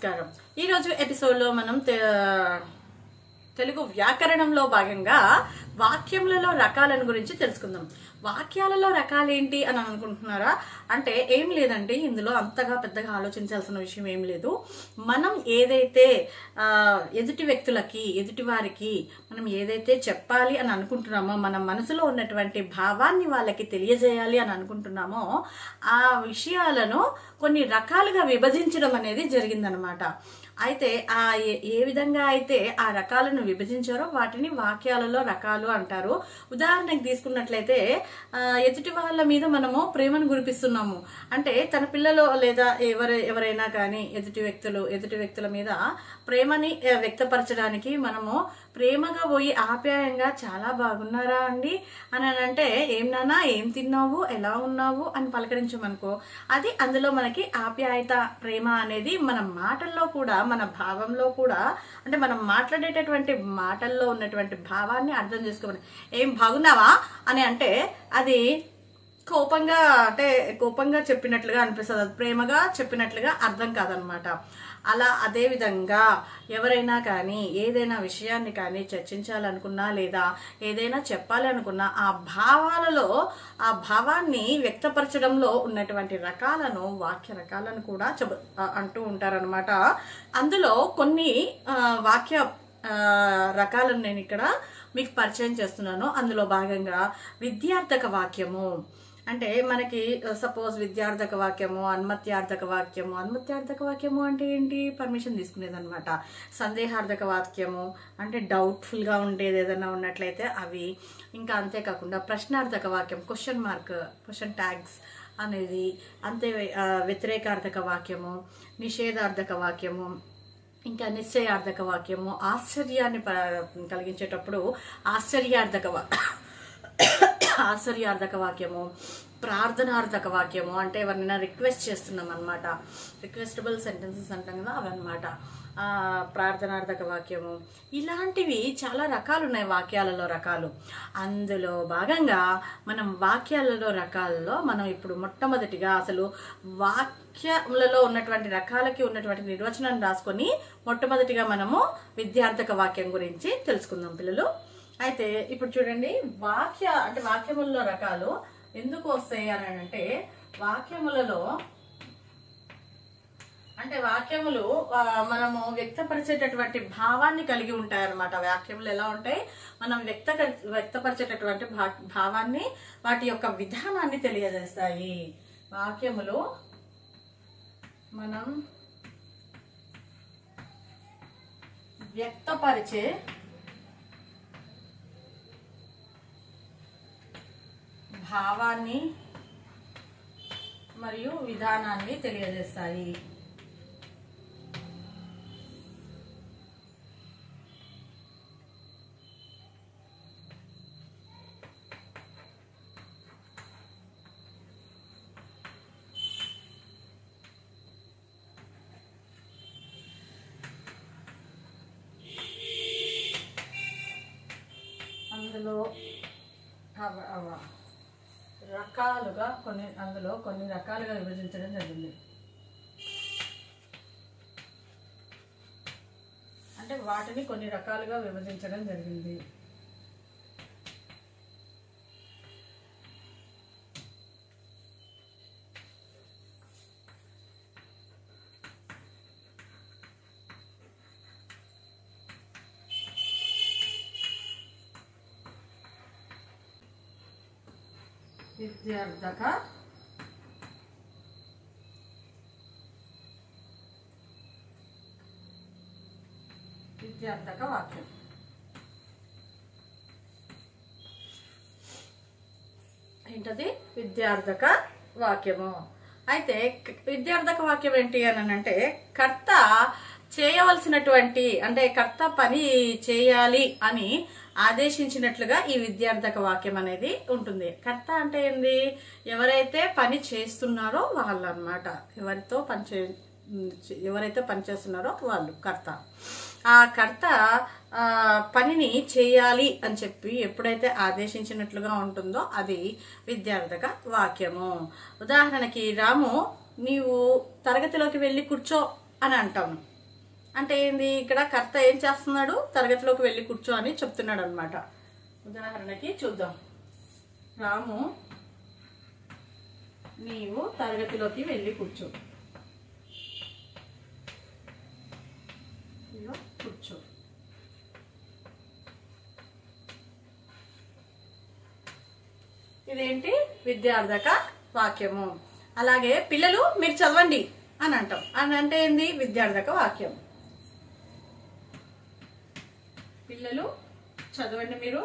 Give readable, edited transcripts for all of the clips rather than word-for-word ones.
నమస్కారం. ఈ రోజు ఎపిసోడ్ లో మనం తెలుగు వ్యాకరణంలో భాగంగా వాక్యములలో రకాలను గురించి తెలుసుకుందాం. వాక్యాలలో రకాలేంటి అని అనుకుంటున్నారా? అంటే ఏం లేదండి, ఇందులో అంతగా పెద్దగా ఆలోచించాల్సిన విషయం ఏం లేదు. మనం ఏదైతే ఎదుటి వ్యక్తులకి ఎదుటి వారికి మనం ఏదైతే చెప్పాలి అని అనుకుంటున్నామో, మన మనసులో ఉన్నటువంటి భావాన్ని వాళ్ళకి తెలియజేయాలి అని అనుకుంటున్నామో, ఆ విషయాలను కొన్ని రకాలుగా విభజించడం అనేది జరిగిందనమాట. అయితే ఏ విధంగా అయితే ఆ రకాలను విభజించారో వాటిని వాక్యాలలో రకాలు అంటారు. ఉదాహరణకు తీసుకున్నట్లయితే ఎదుటి వాళ్ళ మీద మనము ప్రేమను కురిపిస్తున్నాము అంటే, తన పిల్లలు లేదా ఎవరైనా కానీ ఎదుటి వ్యక్తుల మీద ప్రేమని వ్యక్తపరచడానికి మనము ప్రేమగా పోయి ఆప్యాయంగా చాలా బాగున్నారా అండి అని అంటే, ఏం నాన్నా, ఏం తిన్నావు, ఎలా ఉన్నావు అని పలకరించమనుకో, అది అందులో మనకి ఆప్యాయత, ప్రేమ అనేది మన మాటల్లో కూడా, మన భావంలో కూడా, అంటే మనం మాట్లాడేటటువంటి మాటల్లో ఉన్నటువంటి భావాన్ని అర్థం చేసుకోమని. ఏం బాగున్నావా అని అంటే అది కోపంగా చెప్పినట్లుగా అనిపిస్తుంది, అది ప్రేమగా చెప్పినట్లుగా అర్థం కాదనమాట. అలా అదే విధంగా ఎవరైనా కానీ ఏదైనా విషయాన్ని కానీ చర్చించాలనుకున్నా లేదా ఏదైనా చెప్పాలి అనుకున్నా, ఆ భావాన్ని వ్యక్తపరచడంలో ఉన్నటువంటి రకాలను వాక్య రకాలను కూడా అంటూ ఉంటారనమాట. అందులో కొన్ని వాక్య రకాలను నేను ఇక్కడ మీకు పరిచయం చేస్తున్నాను. అందులో భాగంగా విద్యార్థక వాక్యము అంటే, మనకి సపోజ్ విద్యార్థక వాక్యము, అన్మత్యార్థక వాక్యము అంటే ఏంటి? పర్మిషన్ తీసుకునేది అనమాట. సందేహార్థక వాక్యము అంటే డౌట్ఫుల్గా ఉండేది ఏదైనా ఉన్నట్లయితే అవి. ఇంకా అంతేకాకుండా ప్రశ్నార్థక వాక్యం, క్వశ్చన్ ట్యాగ్స్ అనేది. అంతే వ్యతిరేకార్థక వాక్యము, నిషేధార్థక వాక్యము, ఇంకా నిశ్చయార్థక వాక్యము, ఆశ్చర్యాన్ని కలిగించేటప్పుడు ఆశ్చర్యార్థక వాక్యము, ప్రార్థనార్థక వాక్యము అంటే ఎవరినైనా రిక్వెస్ట్ చేస్తున్నాం అనమాట, రిక్వెస్టబుల్ సెంటెన్సెస్ అంటాం కదా, అవన్నమాట. ప్రార్థనార్థక వాక్యము, ఇలాంటివి చాలా రకాలు ఉన్నాయి వాక్యాలలో రకాలు. అందులో భాగంగా మనం వాక్యాలలో రకాలలో మనం ఇప్పుడు మొట్టమొదటిగా అసలు వాక్యములలో ఉన్నటువంటి రకాలకి ఉన్నటువంటి నిర్వచనాన్ని రాసుకొని మొట్టమొదటిగా మనము విద్యార్థక వాక్యం గురించి తెలుసుకుందాం పిల్లలు. అయితే ఇప్పుడు చూడండి, వాక్యములలో రకాలు ఎందుకు వస్తాయి అని అంటే, వాక్యములు మనము వ్యక్తపరిచేటటువంటి భావాన్ని కలిగి ఉంటాయి అన్నమాట. వాక్యములు ఎలా ఉంటాయి? మనం వ్యక్తపరిచేటటువంటి భావాన్ని, వాటి యొక్క విధానాన్ని తెలియజేస్తాయి. వాక్యములు మనం వ్యక్తపరిచే భావాన్ని మరియు విధానాన్ని తెలియజేస్తాయి. అందులో కొన్ని రకాలుగా విభజించడం జరిగింది. అంటే వాటిని కొన్ని రకాలుగా విభజించడం జరిగింది. విద్యార్థక వాక్యం. ఏంటది? విద్యార్థక వాక్యము. అయితే విద్యార్థక వాక్యం ఏంటి అని అంటే, కర్త చేయవలసినటువంటి, అంటే కర్త పని చేయాలి అని ఆదేశించినట్లుగా ఈ విద్యార్థక వాక్యం అనేది ఉంటుంది. కర్త అంటే ఏంది? ఎవరైతే పని చేస్తున్నారో వాళ్ళు అన్నమాట. ఎవరైతే పని చేస్తున్నారో వాళ్ళు కర్త. ఆ కర్త పనిని చేయాలి అని చెప్పి ఎప్పుడైతే ఆదేశించినట్లుగా ఉంటుందో అది విద్యార్థక వాక్యము. ఉదాహరణకి, రాము నీవు తరగతిలోకి వెళ్ళి కూర్చో అని అంటాము. అంటే ఏంది, ఇక్కడ కర్త ఏం చేస్తున్నాడు, తరగతిలోకి వెళ్ళి కూర్చో అని చెప్తున్నాడు అనమాట. ఉదాహరణకి చూద్దాం. రాము, నీవు తరగతిలోకి వెళ్ళి కూర్చో. కూర్చో. ఇదేంటి, విద్యార్థక వాక్యము. అలాగే పిల్లలు మీరు చదవండి అని అంటాం. అని అంటే ఏంది, విద్యార్థక వాక్యం. పిల్లలు చదవండి, మీరు.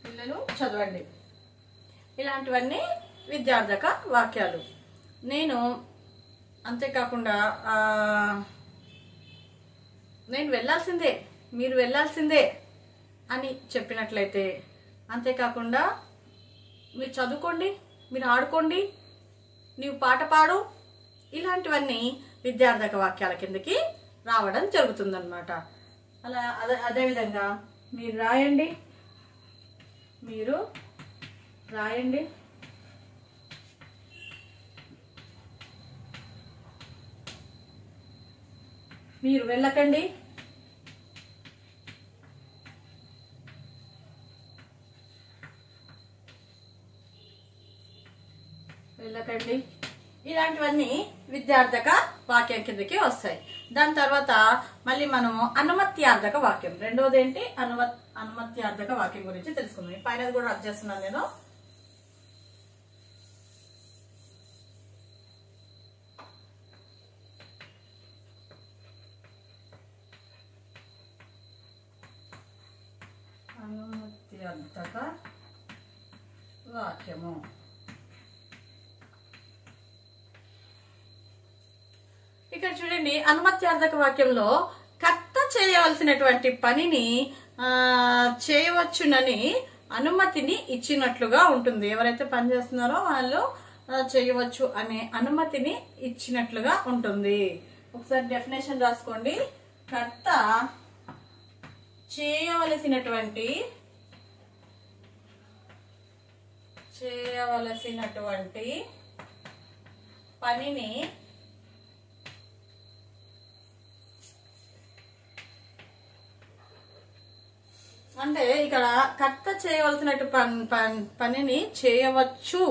పిల్లలు చదవండి. ఇలాంటివన్నీ విద్యార్థక వాక్యాలు. నేను అంతేకాకుండా నేను వెళ్ళాల్సిందే, మీరు వెళ్ళాల్సిందే అని చెప్పినట్లయితే, అంతేకాకుండా మీరు చదువుకోండి, మీరు ఆడుకోండి, నీవు పాట పాడు, ఇలాంటివన్నీ విద్యార్థక వాక్యాల కిందకి రావడం జరుగుతుందన్నమాట. అదేవిధంగా మీరు రాయండి, మీరు రాయండి, మీరు వెళ్ళకండి, వెళ్ళకండి, ఇలాంటివన్నీ విద్యార్థక వాక్యం కిందకి వస్తాయి. దాని తర్వాత మళ్ళీ మనము అనుమత్యార్థక వాక్యం, రెండోది ఏంటి, అనుమత్యార్థక వాక్యం గురించి తెలుసుకుందాం. పైనది కూడా రద్దు చేస్తున్నాను నేను. అనుమత్యార్థక వాక్యము. ఇక్కడ చూడండి, అనుమత్యార్థక వాక్యంలో కర్త చేయవలసినటువంటి పనిని చేయవచ్చునని అనుమతిని ఇచ్చినట్లుగా ఉంటుంది. ఎవరైతే పని చేస్తున్నారో వాళ్ళు చేయవచ్చు అనే అనుమతిని ఇచ్చినట్లుగా ఉంటుంది. ఒకసారి డెఫినేషన్ రాసుకోండి. కర్త చేయవలసినటువంటి పనిని అంటే ఇక్కడ కర్త చేయవలసిన పనిని చేయవచ్చు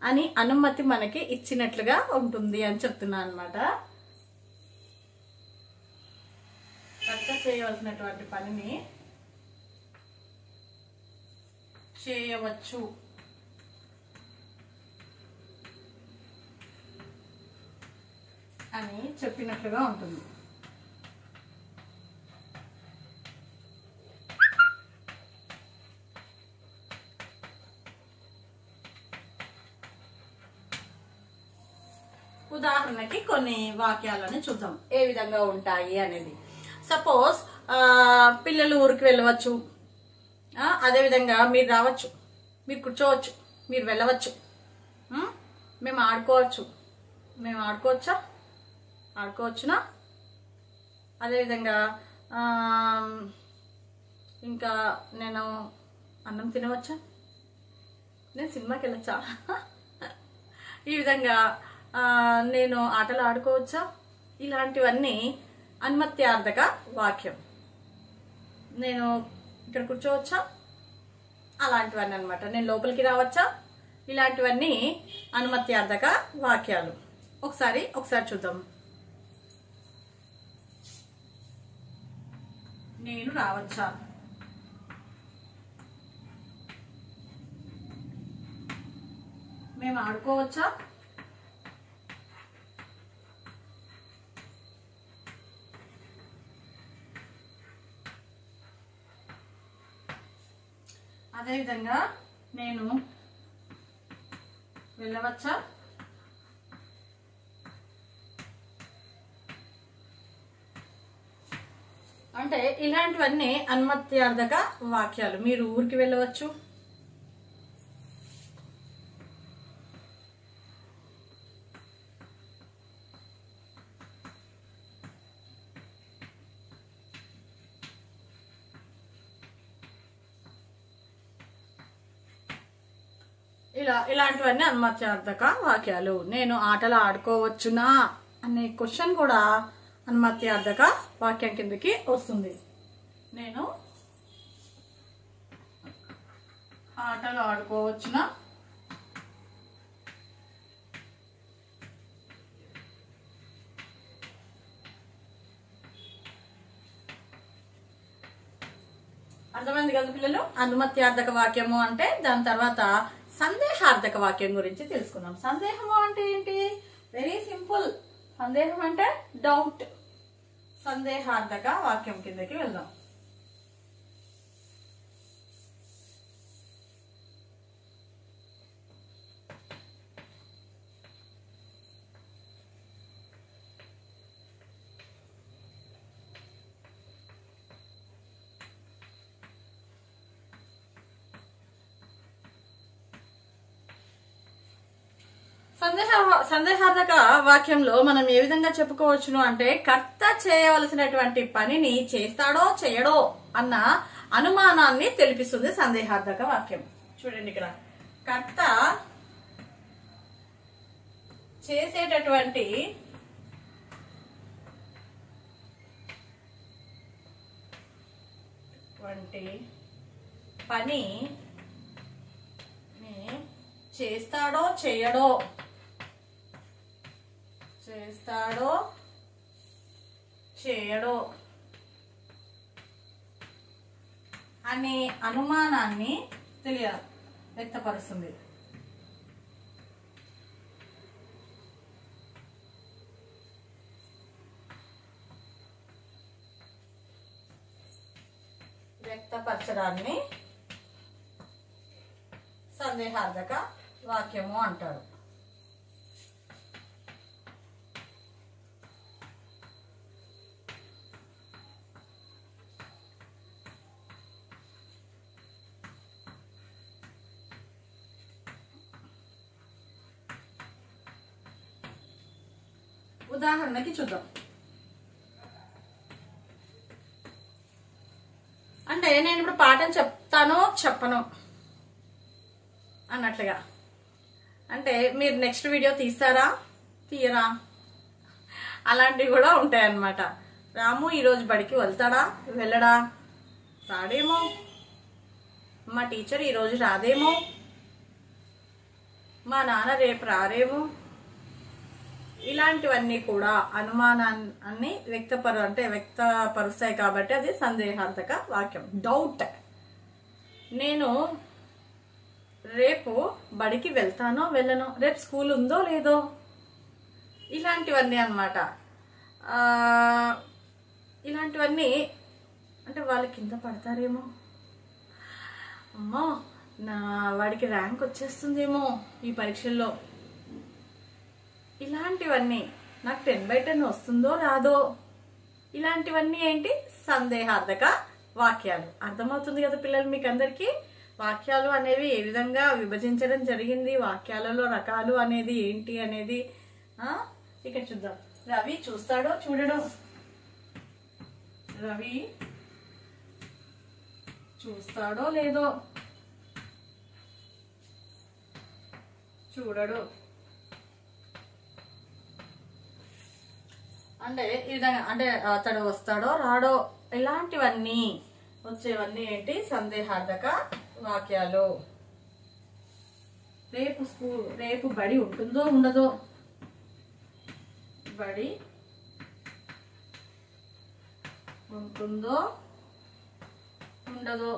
అని అనుమతి మనకి ఇచ్చినట్లుగా ఉంటుంది అని చెప్తున్నా అన్నమాట. కర్త చేయవలసినటువంటి పనిని చేయవచ్చు అని చెప్పినట్లుగా ఉంటుంది. ఉదాహరణకి కొన్ని వాక్యాలను చూద్దాం ఏ విధంగా ఉంటాయి అనేది. సపోజ్ పిల్లలు ఊరికి వెళ్ళవచ్చు, అదేవిధంగా మీరు రావచ్చు, మీరు కూర్చోవచ్చు, మీరు వెళ్ళవచ్చు, మేము ఆడుకోవచ్చు, మేము ఆడుకోవచ్చా, ఆడుకోవచ్చునా, అదేవిధంగా ఇంకా నేను అన్నం తినవచ్చా, నేను సినిమాకి వెళ్ళొచ్చా, ఈ విధంగా నేను ఆటలు ఆడుకోవచ్చా, ఇలాంటివన్నీ అనుమత్యార్థక వాక్యం. నేను ఇక్కడ కూర్చోవచ్చా, అలాంటివన్నీ అనమాట. నేను లోపలికి రావచ్చా, ఇలాంటివన్నీ అనుమత్యార్థక వాక్యాలు. ఒకసారి చూద్దాం. నేను రావచ్చా, మేము ఆడుకోవచ్చా, అదేవిధంగా నేను వెళ్ళవచ్చా, అంటే ఇలాంటివన్నీ అనుమత్యార్థక వాక్యాలు. మీరు ఊరికి వెళ్ళవచ్చు, ఇలాంటివన్నీ అనుమత్యార్థక వాక్యాలు. నేను ఆటలు ఆడుకోవచ్చునా అనే క్వశ్చన్ కూడా అనుమత్యార్థక వాక్యం కిందకి వస్తుంది. నేను ఆటలు ఆడుకోవచ్చునా, అర్థమైంది కదా పిల్లలు? అనుమత్యార్థక వాక్యము అంటే దాని తర్వాత సందేహార్థక వాక్యం గురించి తెలుసుకున్నాం. సందేహము అంటే ఏంటి? Very simple. సందేహం అంటే డౌట్. సందేహార్థక వాక్యం కిందకి వెళ్దాం. సందేహార్థక వాక్యంలో మనం ఏ విధంగా చెప్పుకోవచ్చును అంటే కర్త చేయవలసినటువంటి పనిని చేస్తాడో చేయడో అన్న అనుమానాన్ని తెలిపిస్తుంది సందేహార్థక వాక్యం. చూడండి, ఇక్కడ కర్త చేసేటటువంటి పని చేస్తాడో చేయడో అనే అనుమానాన్ని వ్యక్తపరుస్తుంది. వ్యక్తపరచడాన్ని సందేహార్థక వాక్యము అంటారు. ఉదాహరణకి చూద్దాం. అంటే నేను ఇప్పుడు పాఠం చెప్తానో చెప్పను అన్నట్లుగా. అంటే మీరు నెక్స్ట్ వీడియో తీస్తారా తీయరా అలాంటివి కూడా ఉంటాయన్నమాట. రాము ఈరోజు బడికి వెళ్తాడా వెళ్ళడా, రాడేమో, మా టీచర్ ఈరోజు రాదేమో, మా నాన్న రేపు రారేమో, ఇలాంటివన్నీ కూడా అనుమానాన్ని వ్యక్తపరుస్తాయి కాబట్టి అది సందేహార్థక వాక్యం. డౌట్. నేను రేపు బడికి వెళ్తానో వెళ్ళనో, రేపు స్కూల్ ఉందో లేదో, ఇలాంటివన్నీ అన్నమాట. ఇలాంటివన్నీ అంటే వాళ్ళు కింద పడతారేమో, అమ్మో నా వాడికి ర్యాంక్ వచ్చేస్తుందేమో ఈ పరీక్షల్లో, ఇలాంటివన్నీ నాకు 10/10 వస్తుందో రాదో, ఇలాంటివన్నీ ఏంటి? సందేహార్థక వాక్యాలు. అర్థమవుతుంది కదా పిల్లలు మీకు అందరికీ? వాక్యాలు అనేవి ఏ విధంగా విభజించడం జరిగింది, వాక్యాలలో రకాలు అనేది ఏంటి అనేది ఇక్కడ చూద్దాం. రవి చూస్తాడో చూడడో. రవి చూస్తాడో లేదో, చూడడు. అంటే ఈ విధంగా అంటే అతడు వస్తాడో రాడో, ఇలాంటివన్నీ వచ్చేవన్నీ ఏంటి? సందేహార్థక వాక్యాలు. రేపు బడి ఉంటుందో ఉండదో, బడి ఉంటుందో ఉండదో,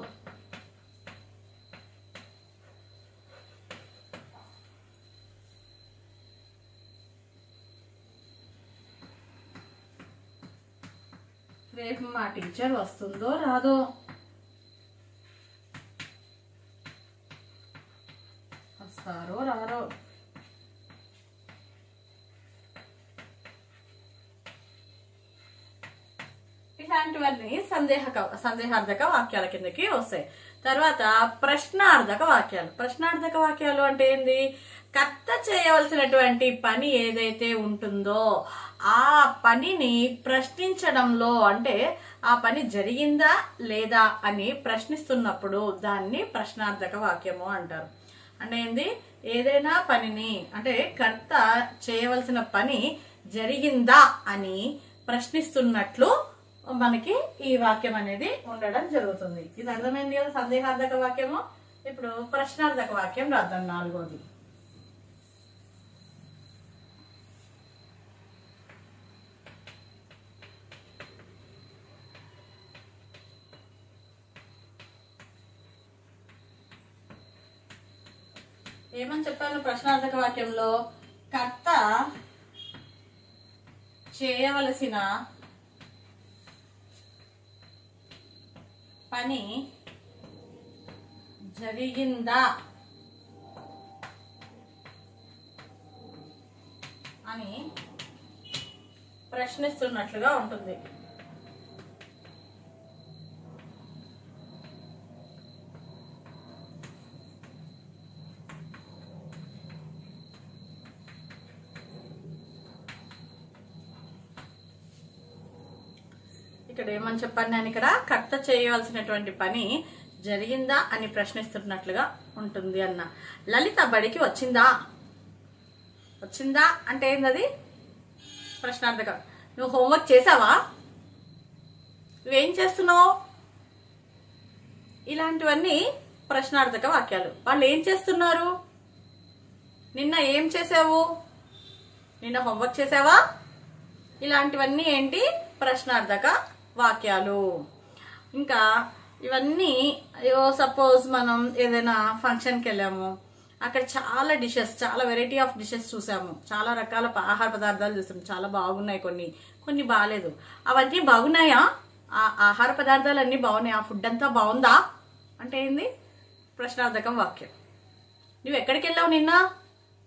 రేపు మా టీచర్ వస్తుందో రాదో, వస్తారో రారో, ఇలాంటివన్నీ సందేహార్థక వాక్యాల కిందకి వస్తాయి. తర్వాత ప్రశ్నార్థక వాక్యాలు. ప్రశ్నార్థక వాక్యాలు అంటే ఏంది? కర్త చేయవలసినటువంటి పని ఏదైతే ఉంటుందో ఆ పనిని ప్రశ్నించడంలో, అంటే ఆ పని జరిగిందా లేదా అని ప్రశ్నిస్తున్నప్పుడు దాన్ని ప్రశ్నార్థక వాక్యము అంటారు. అంటే ఏంది, ఏదైనా పనిని అంటే కర్త చేయవలసిన పని జరిగిందా అని ప్రశ్నిస్తున్నట్లు మనకి ఈ వాక్యం అనేది ఉండడం జరుగుతుంది. ఇది అర్థమైంది కదా సందేహార్థక వాక్యము. ఇప్పుడు ప్రశ్నార్థక వాక్యం రాద్దాం 4వది. ఏమని చెప్పాను ప్రశ్నార్థక వాక్యంలో? కర్త చేయవలసిన పని జరిగిందా అని ప్రశ్నిస్తున్నట్లుగా ఉంటుంది. ఇక్కడ ఏమని చెప్పాను నేను? ఇక్కడ కర్త చేయవలసినటువంటి పని జరిగిందా అని ప్రశ్నిస్తున్నట్లుగా ఉంటుంది అన్న. లలిత బడికి వచ్చిందా? వచ్చిందా అంటే ఏంటది? ప్రశ్నార్థకం. నువ్వు హోంవర్క్ చేసావా? నువ్వేం చేస్తున్నావు? ఇలాంటివన్నీ ప్రశ్నార్థక వాక్యాలు. వాళ్ళు ఏం చేస్తున్నారు? నిన్న ఏం చేసావు? నిన్న హోంవర్క్ చేసావా? ఇలాంటివన్నీ ఏంటి? ప్రశ్నార్థక వాక్యాలు. ఇంకా ఇవన్నీ సపోజ్ మనం ఏదైనా ఫంక్షన్కి వెళ్ళాము, అక్కడ చాలా డిషెస్, చాలా వెరైటీ ఆఫ్ డిషెస్ చూసాము, చాలా రకాల ఆహార పదార్థాలు చూసాము, చాలా బాగున్నాయి, కొన్ని బాగాలేదు. అవన్నీ బాగున్నాయా? ఆ ఆహార పదార్థాలు అన్నీ బాగున్నాయి, ఆ ఫుడ్ అంతా బాగుందా అంటే ఏంది? ప్రశ్నార్థకం వాక్యం. నువ్వు ఎక్కడికి వెళ్ళావు?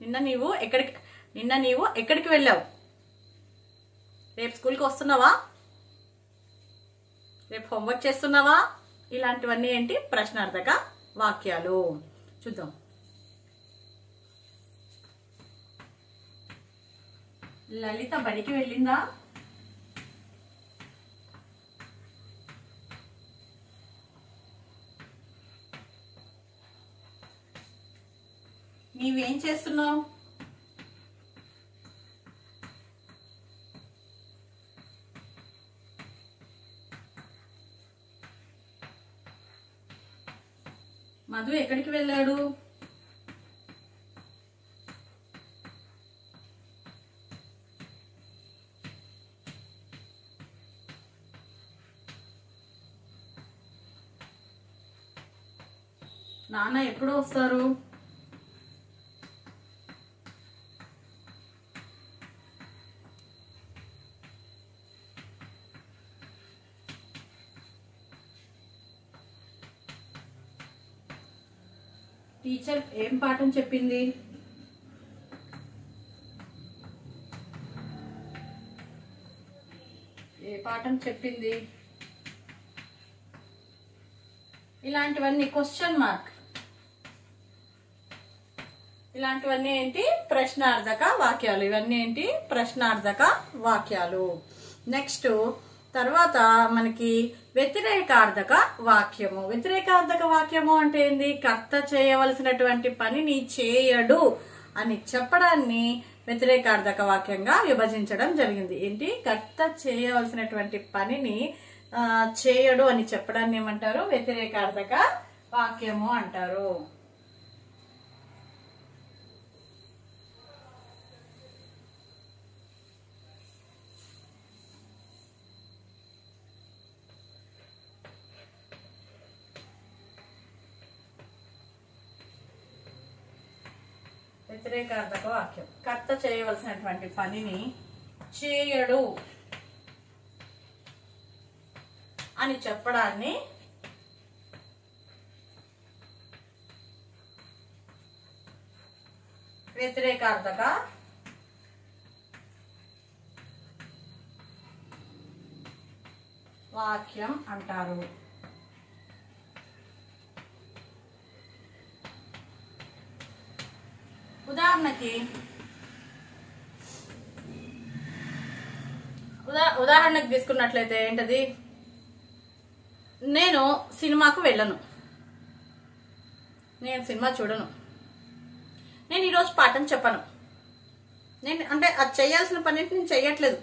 నిన్న నీవు ఎక్కడికి వెళ్ళావు? రేపు స్కూల్కి వస్తున్నావా? రేపు హోంవర్క్ చేస్తున్నావా? ఇలాంటివన్నీ ఏంటి? ప్రశ్నార్థక వాక్యాలు. చూద్దాం. లలిత బడికి వెళ్ళిందా? నీవేం చేస్తున్నావు? మధు ఎక్కడికి వెళ్ళాడు? నాన్న ఎప్పుడు వస్తారు? టీచర్ ఏం పాఠం చెప్పింది? ఏ పాఠం చెప్పింది? ఇలాంటివన్నీ క్వశ్చన్ మార్క్. ఇలాంటివన్నీ ఏంటి? ప్రశ్నార్థక వాక్యాలు. ఇవన్నీ ఏంటి? ప్రశ్నార్థక వాక్యాలు. నెక్స్ట్ తర్వాత మనకి వ్యతిరేకార్థక వాక్యము. వ్యతిరేకార్థక వాక్యము అంటే ఏంది? కర్త చేయవలసినటువంటి పనిని చేయడు అని చెప్పడాన్ని వ్యతిరేకార్థక వాక్యంగా విభజించడం జరిగింది. ఏంటి? కర్త చేయవలసినటువంటి పనిని చేయడు అని చెప్పడాన్ని ఏమంటారు? వ్యతిరేకార్థక వాక్యము అంటారు. వ్యతిరేకార్థక వాక్యం. కర్త చేయవలసినటువంటి పనిని చేయడు అని చెప్పడాన్ని వ్యతిరేకార్థక వాక్యం అంటారు. ఉదాహరణకు తీసుకున్నట్లయితే ఏంటది? నేను సినిమాకు వెళ్ళను, నేను సినిమా చూడను, నేను ఈరోజు పాఠం చెప్పను, నేను అంటే అది చేయాల్సిన పని నేను చెయ్యట్లేదు,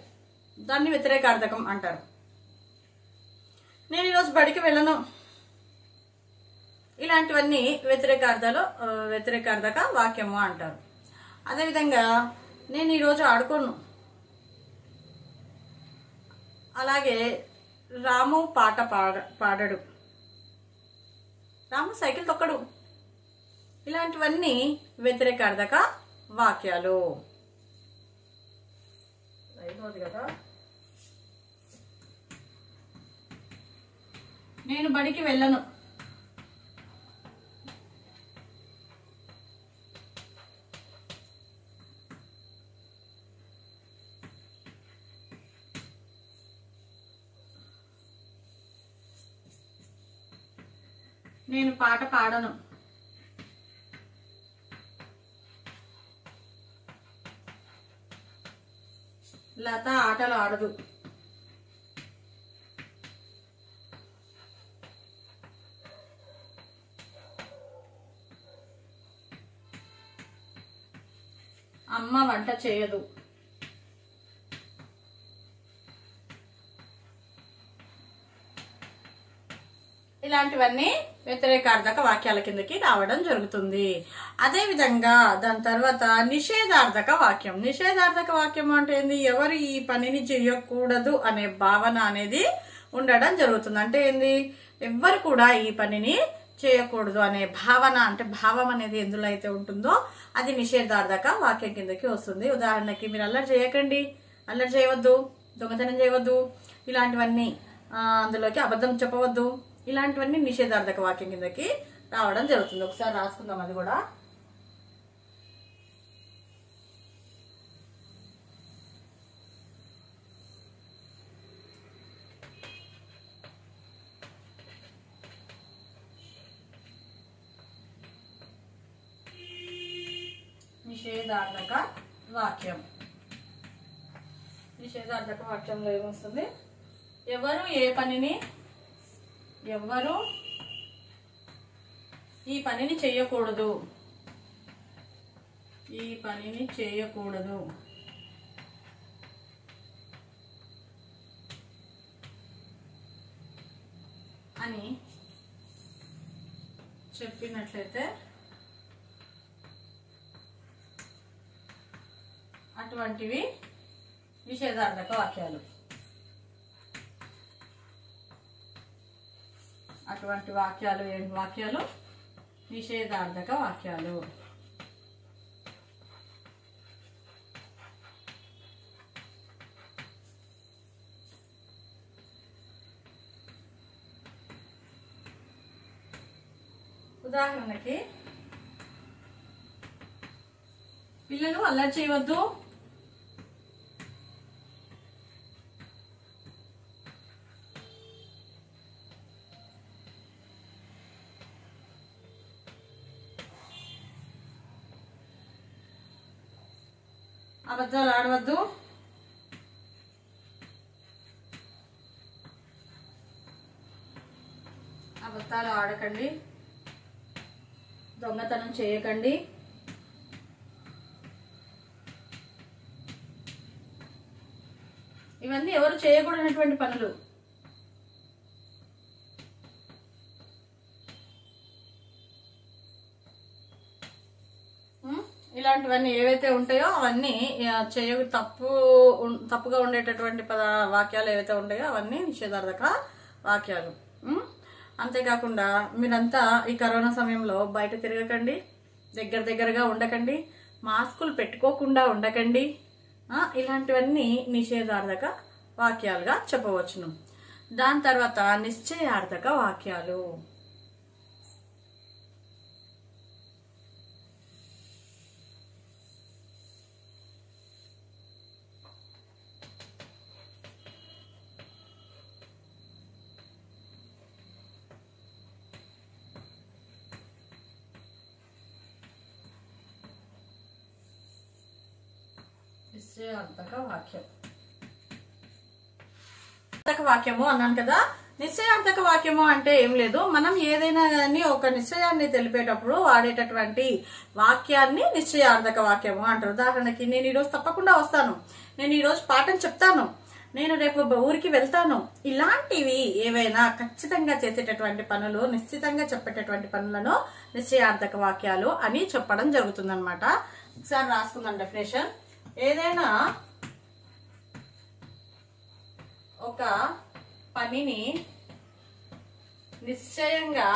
దాన్ని వ్యతిరేకార్థకం అంటారు. నేను ఈరోజు బడికి వెళ్ళను, ఇలాంటివన్నీ వ్యతిరేకార్థక వాక్యము అంటారు. అదేవిధంగా నేను ఈరోజు ఆడుకోను, అలాగే రాము పాట పాడడు, రాము సైకిల్ తొక్కడు, ఇలాంటివన్నీ వ్యతిరేకార్థక వాక్యాలు. అయిపోదు కదా. నేను బడికి వెళ్ళను, నేను పాట పాడను, లత ఆటలు ఆడదు, అమ్మ వంట చేయదు, ఇలాంటివన్నీ వ్యతిరేకార్థక వాక్యాల కిందకి రావడం జరుగుతుంది. అదే విధంగా దాని తర్వాత నిషేధార్థక వాక్యం. నిషేధార్థక వాక్యం అంటే ఏంది? ఎవరు ఈ పనిని చేయకూడదు అనే భావన అనేది ఉండడం జరుగుతుంది. అంటే ఏంది? ఎవ్వరు కూడా ఈ పనిని చేయకూడదు అనే భావన, అంటే భావం అనేది ఎందులో అయితే ఉంటుందో అది నిషేధార్థక వాక్యం కిందకి వస్తుంది. ఉదాహరణకి మీరు అల్లరి చేయకండి, అల్లరి చేయవద్దు, దొంగతనం చేయవద్దు, ఇలాంటివన్నీ, అందులోకి అబద్ధం చెప్పవద్దు, ఇలాంటివన్నీ నిషేధార్థక వాక్యం కిందకి రావడం జరుగుతుంది. ఒకసారి రాసుకుందాం అది కూడా. నిషేధార్థక వాక్యం. నిషేధార్థక వాక్యంలో ఏమొస్తుంది? ఎవరు ఈ పనిని చేయకూడదు, ఈ పనిని చేయకూడదు అని చెప్పినట్లయితే అటువంటివి నిషేధార్థక వాక్యాలు. అటువంటి వాక్యాలు ఏం వాక్యాలు? నిషేధార్థక వాక్యాలు. ఉదాహరణకి, పిల్లలు అల్లరి చేయవద్దు, అబద్ధాలు ఆడవద్దు, అబద్ధాలు ఆడకండి, దొంగతనం చేయకండి, ఇవన్నీ ఎవరు చేయకూడనటువంటి పనులు. ఇలాంటివన్నీ ఏవైతే ఉంటాయో అవన్నీ తప్పుగా ఉండేటటువంటి వాక్యాలు ఏవైతే ఉంటాయో అవన్నీ నిషేధార్థక వాక్యాలు. అంతేకాకుండా మీరంతా ఈ కరోనా సమయంలో బయట తిరగకండి, దగ్గరగా ఉండకండి, మాస్కులు పెట్టుకోకుండా ఉండకండి, ఇలాంటివన్నీ నిషేధార్థక వాక్యాలుగా చెప్పవచ్చును. దాని తర్వాత నిశ్చయార్థక వాక్యాలు. నిశ్చయార్థక వాక్యం. వాక్యము అన్నాను కదా, నిశ్చయార్థక వాక్యము అంటే ఏం లేదు, మనం ఏదైనా కానీ ఒక నిశ్చయాన్ని తెలిపేటప్పుడు వాడేటటువంటి వాక్యాన్ని నిశ్చయార్థక వాక్యము అంటారు. ఉదాహరణకి, నేను ఈరోజు తప్పకుండా వస్తాను, నేను ఈరోజు పాఠం చెప్తాను, నేను రేపు ఊరికి వెళ్తాను, ఇలాంటివి ఏవైనా ఖచ్చితంగా చేసేటటువంటి పనులు, నిశ్చితంగా చెప్పేటటువంటి పనులను నిశ్చయార్థక వాక్యాలు అని చెప్పడం జరుగుతుందన్నమాట. ఒకసారి రాసుకుందాం డెఫినేషన్. ఏదైనా ఒక పనిని నిశ్చయంగా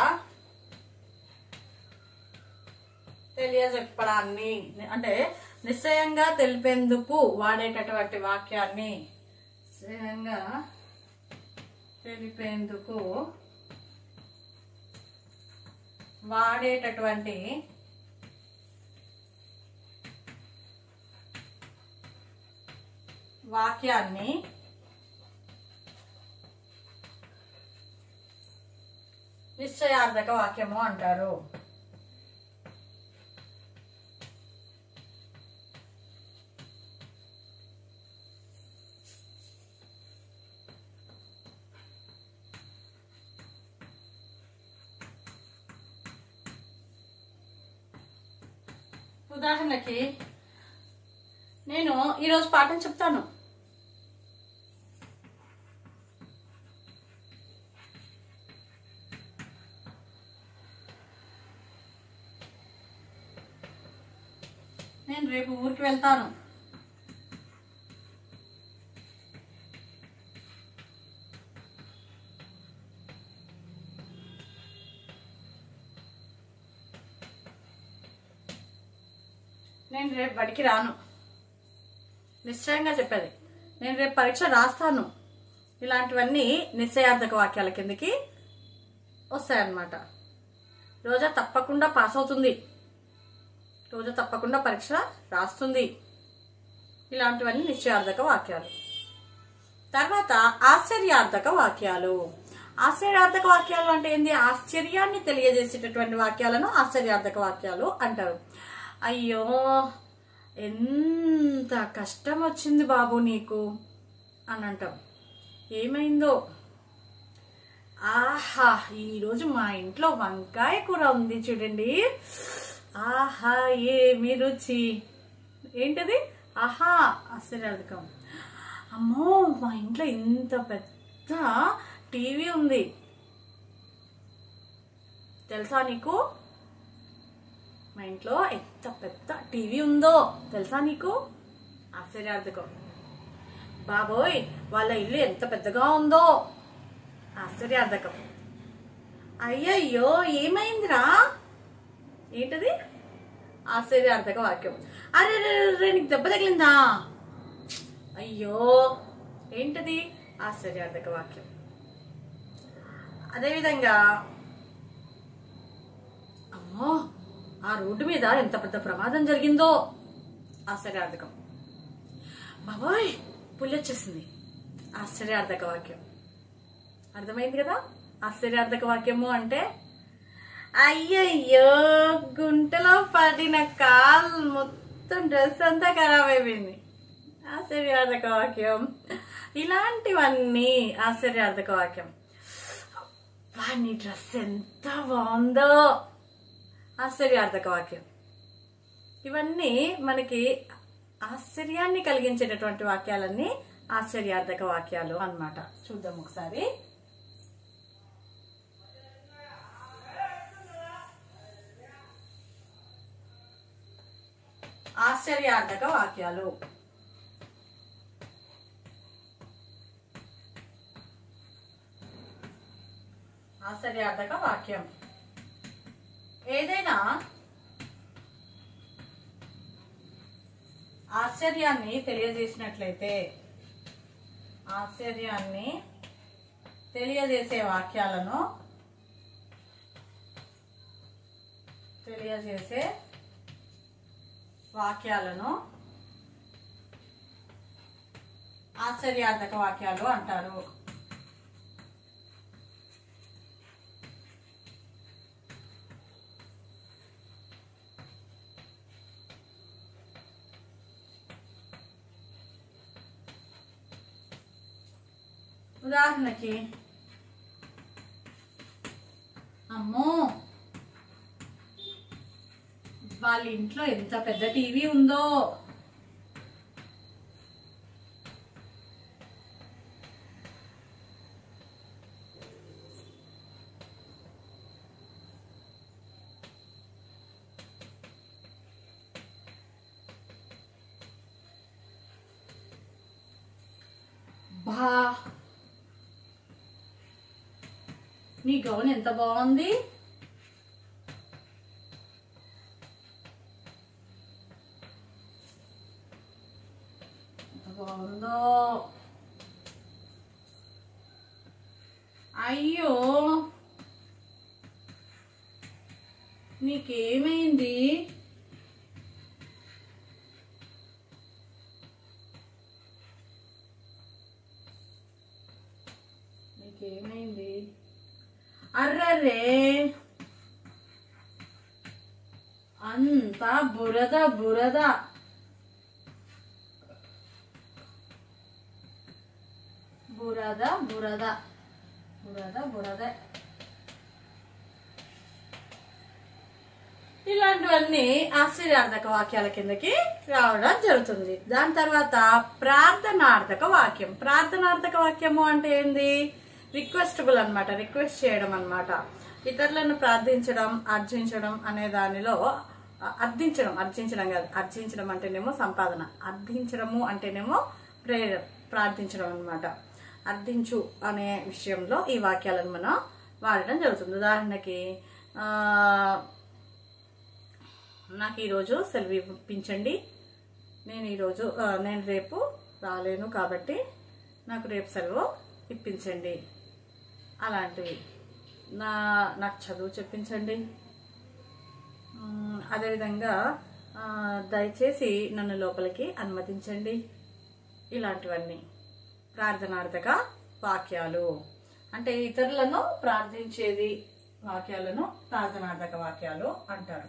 తెలియజెప్పడాన్ని, అంటే నిశ్చయంగా తెలిపేందుకు వాడేటటువంటి వాక్యాన్ని, నిశ్చయంగా తెలిపేందుకు వాడేటటువంటి వాక్యాన్ని నిశ్చయార్థక వాక్యము అంటారు. ఉదాహరణకి, నేను ఈరోజు పాఠం చెప్తాను, నేను రేపు ఊరికి వెళ్తాను, నేను రేపు బడికి రాను. నిశ్చయంగా చెప్పేది, నేను రేపు పరీక్ష రాస్తాను. ఇలాంటివన్నీ నిశ్చయార్థక వాక్యాల కిందకి వస్తాయన్నమాట. రోజా తప్పకుండా పాస్ అవుతుంది, రోజా తప్పకుండా పరీక్ష రాస్తుంది. ఇలాంటివన్నీ నిశ్చయార్థక వాక్యాలు. తర్వాత ఆశ్చర్యార్థక వాక్యాలు. ఆశ్చర్యార్థక వాక్యాలు అంటే ఏంది? ఆశ్చర్యాన్ని తెలియజేసేటటువంటి వాక్యాలను ఆశ్చర్యార్థక వాక్యాలు అంటారు. అయ్యో, ఎంత కష్టం వచ్చింది బాబు నీకు అని అంటాం. ఏమైందో? ఆహా, ఈరోజు మా ఇంట్లో వంకాయ కూర ఉంది చూడండి, ఆహా ఏమి రుచి. ఏంటది? ఆహా ఆశ్చర్యార్థకం. అమ్మో, మా ఇంట్లో ఇంత పెద్ద టీవీ ఉంది, తెలుసా నీకు? మా ఇంట్లో ఎంత పెద్ద టీవీ ఉందో తెలుసా నీకు? ఆశ్చర్యార్థకం. బాబోయ్, వాళ్ళ ఇల్లు ఎంత పెద్దగా ఉందో, ఆశ్చర్యార్థకం. అయ్యయ్యో ఏమైందిరా? ఏంటది? ఆశ్చర్యార్థక వాక్యం. అరే రే, నీకు దెబ్బ తగిలిందా? అయ్యో, ఏంటది? ఆశ్చర్యార్థక వాక్యం. అదేవిధంగా, అమ్మో, ఆ రోడ్డు మీద ఎంత పెద్ద ప్రమాదం జరిగిందో, ఆశ్చర్యార్థకం. బాబోయ్, పులి వచ్చేసింది, ఆశ్చర్యార్థక వాక్యం. అర్థమైంది కదా? ఆశ్చర్యార్థక వాక్యము అంటే, అయ్యయ్యో గుంటలో పడిన కాలు మొత్తం డ్రెస్ అంతా ఖరాబ్ అయిపోయింది, ఆశ్చర్యార్థక వాక్యం. ఇలాంటివన్నీ ఆశ్చర్యార్థక వాక్యం. వాని డ్రెస్ ఎంత బాగుందో, ఆశ్చర్యార్థక వాక్యం. ఇవన్నీ మనకి ఆశ్చర్యాన్ని కలిగించేటటువంటి వాక్యాలన్నీ ఆశ్చర్యార్థక వాక్యాలు అన్నమాట. చూద్దాం ఒకసారి. ఆశ్చర్యార్థక వాక్యాలు. ఆశ్చర్యార్థక వాక్యం ఏదైనా ఆశ్చర్యాన్ని తెలియజేసినట్లయితే, ఆశ్చర్యాన్ని తెలియజేసే వాక్యాలను ఆశ్చర్యార్థక వాక్యాలు అంటారు. ఉదాహరణకి, అమ్మో, వాళ్ళ ఇంట్లో ఎంత పెద్ద టీవీ ఉందో. బా, నీ గౌన్ ఎంత బాగుంది. ఎంత బాగుందో. అయ్యో, నీకేమైంది? నీకేమైంది? అర్రరే, అంతా బురద బురద. బురద బురద బురద బురద. ఇలాంటివన్నీ ఆశ్చర్యార్థక వాక్యాల కిందకి రావడం జరుగుతుంది. దాని తర్వాత ప్రార్థనార్థక వాక్యం. ప్రార్థనార్థక వాక్యము అంటే ఏంది? రిక్వెస్టబుల్ అన్నమాట, రిక్వెస్ట్ చేయడం అన్నమాట. ఇతరులను ప్రార్థించడం, అర్జించడం అనే దానిలో అర్జించడం కాదు, అర్జించడం అంటేనేమో సంపాదన, అర్థించడము అంటేనేమో ప్రేయర్, ప్రార్థించడం అన్నమాట. అర్థించు అనే విషయంలో ఈ వాక్యాలను మనం వాడడం జరుగుతుంది. ఉదాహరణకి, నాకు ఈరోజు సెలవు ఇప్పించండి, నేను రేపు రాలేను కాబట్టి నాకు రేపు సెలవు ఇప్పించండి. అలాంటివి. నాకు చదువు చెప్పించండి. అదేవిధంగా దయచేసి నన్ను లోపలికి అనుమతించండి. ఇలాంటివన్నీ ప్రార్థనార్థక వాక్యాలు. అంటే ఇతరులను ప్రార్థించేది వాక్యాలను ప్రార్థనార్థక వాక్యాలు అంటారు.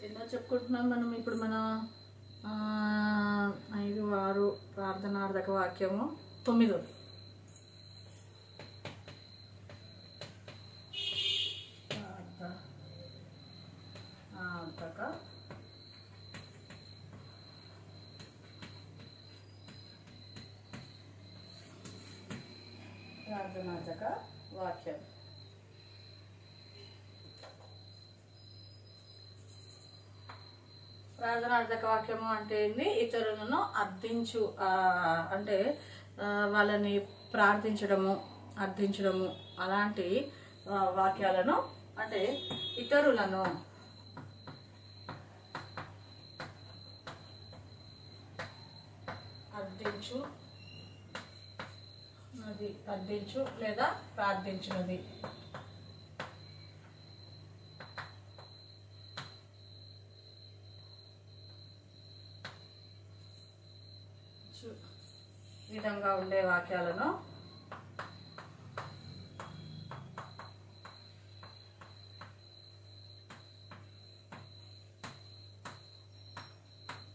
ఎన్నో చెప్పుకుంటున్నాం మనం. ఇప్పుడు మన 5, 6 ప్రార్థనార్థక వాక్యము 9. ప్రార్థనార్థక వాక్యం. ప్రార్థనార్థక వాక్యము అంటే ఏంది? ఇతరులను అర్థించు, అంటే వాళ్ళని ప్రార్థించడము, అర్థించడము అలాంటి వాక్యాలను, అంటే ఇతరులను అర్థించు లేదా ప్రార్థించున్నది. విధంగా ఉండే వాక్యాలను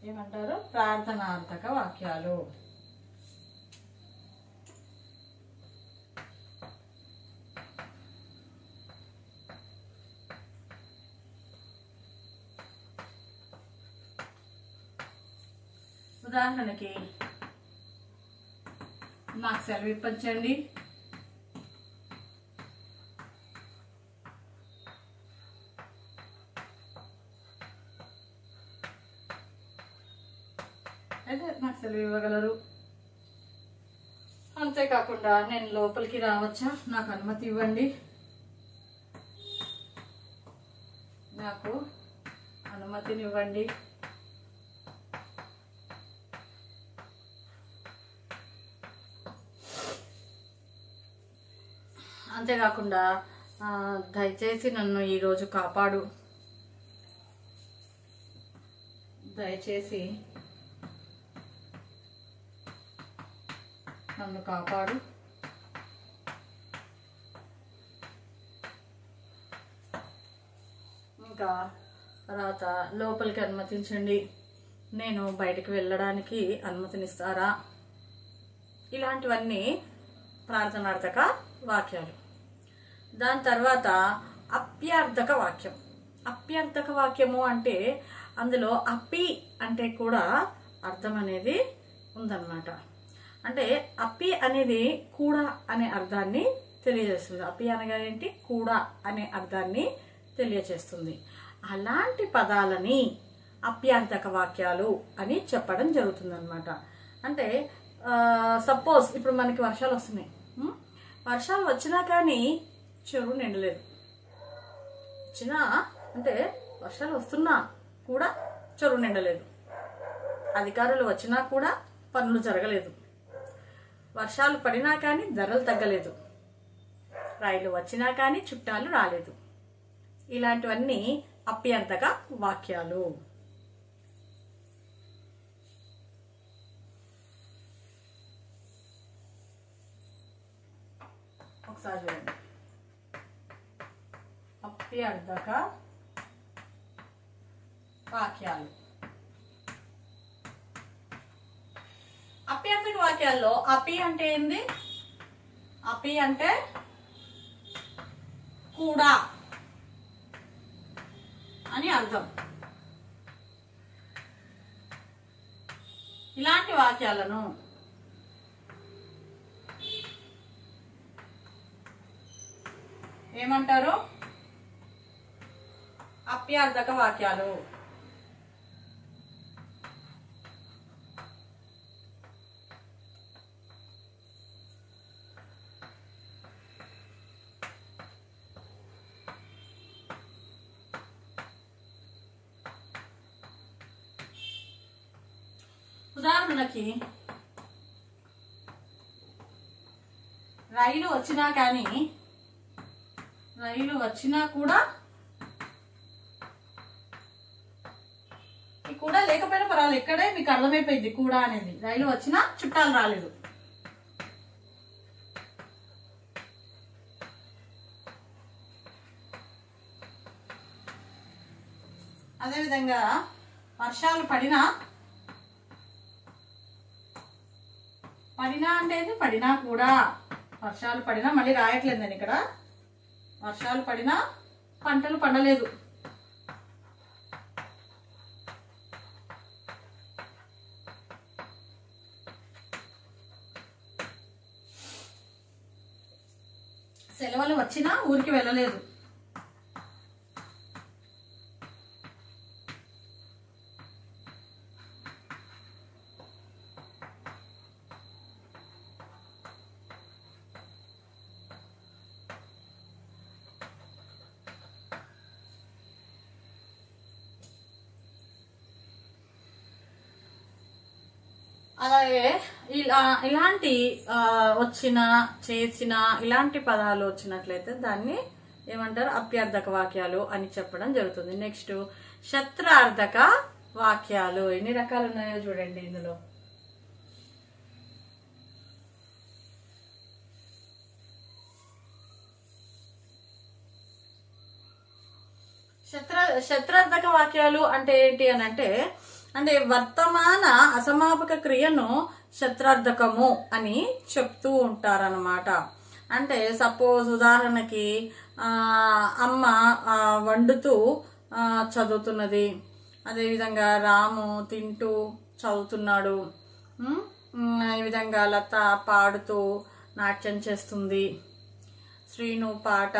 ఏమంటారు? ప్రార్థనార్థక వాక్యాలు. ఉదాహరణకి, నాకు సెలవు ఇప్పించండి, అయితే నాకు సెలవు ఇవ్వగలరు. అంతేకాకుండా, నేను లోపలికి రావచ్చా, నాకు అనుమతి ఇవ్వండి, నాకు అనుమతినివ్వండి. అంతేకాకుండా, దయచేసి నన్ను ఈరోజు కాపాడు, దయచేసి నన్ను కాపాడు. ఇంకా తర్వాత, లోపలికి అనుమతించండి, నేను బయటికి వెళ్ళడానికి అనుమతినిస్తారా, ఇలాంటివన్నీ ప్రార్థనార్థక వాక్యాలు. దాని తర్వాత అప్యార్థక వాక్యం. అప్యార్థక వాక్యము అంటే అందులో అప్పి అంటే కూడా అర్థం అనేది ఉందన్నమాట. అంటే అప్పి అనేది కూడా అనే అర్థాన్ని తెలియజేస్తుంది. అప్పి అనగా ఏంటి? కూడా అనే అర్థాన్ని తెలియజేస్తుంది. అలాంటి పదాలని అప్యార్థక వాక్యాలు అని చెప్పడం జరుగుతుంది అనమాట. అంటే సపోజ్ ఇప్పుడు మనకి వర్షాలు వస్తున్నాయి. వర్షాలు వచ్చినా కానీ చెరువు నిండలేదు. వచ్చినా అంటే వర్షాలు వస్తున్నా కూడా చెరువు నిండలేదు. అధికారులు వచ్చినా కూడా పనులు జరగలేదు. వర్షాలు పడినా కానీ ధరలు తగ్గలేదు. రైలు వచ్చినా కానీ చుట్టాలు రాలేదు. ఇలాంటివన్నీ అప్యార్థక వాక్యాలు. ఒకసారి చూడండి. అప్యార్థక వాక్యాలు. అప్యార్థక వాక్యాల్లో అపి అంటే ఏంది? అపి అంటే కూడా అని అర్థం. ఇలాంటి వాక్యాలను ఏమంటారు? అప్యార్థక వాక్యాలు. ఉదాహరణకి రైలు వచ్చినా కానీ రైలు వచ్చినా కూడా కూడా లేకపోయినా పర్వాలేదు, ఇక్కడే మీకు అర్థమైపోయింది కూడా అనేది. రైలు వచ్చినా చుట్టాలు రాలేదు. అదేవిధంగా వర్షాలు పడినా అంటే పడినా కూడా. వర్షాలు పడినా మళ్ళీ రాయట్లేదండి ఇక్కడ. వర్షాలు పడినా పంటలు పండలేదు. సెలవులు వచ్చినా ఊరికి వెళ్ళలేదు. అలాగే ఇలాంటి వచ్చిన చేసిన ఇలాంటి పదాలు వచ్చినట్లయితే దాన్ని ఏమంటారు? అప్యార్థక వాక్యాలు అని చెప్పడం జరుగుతుంది. నెక్స్ట్ శత్రార్థక వాక్యాలు. ఎన్ని రకాలు ఉన్నాయో చూడండి ఇందులో. శత్రార్థక వాక్యాలు అంటే ఏంటి అని అంటే వర్తమాన అసమాపక క్రియను శత్రార్థకము అని చెప్తూ ఉంటారన్నమాట. అంటే సపోజ్ ఉదాహరణకి అమ్మ వండుతూ చదువుతున్నది. అదేవిధంగా రాము తింటూ చదువుతున్నాడు. ఈ విధంగా లత పాడుతూ నాట్యం చేస్తుంది. శ్రీను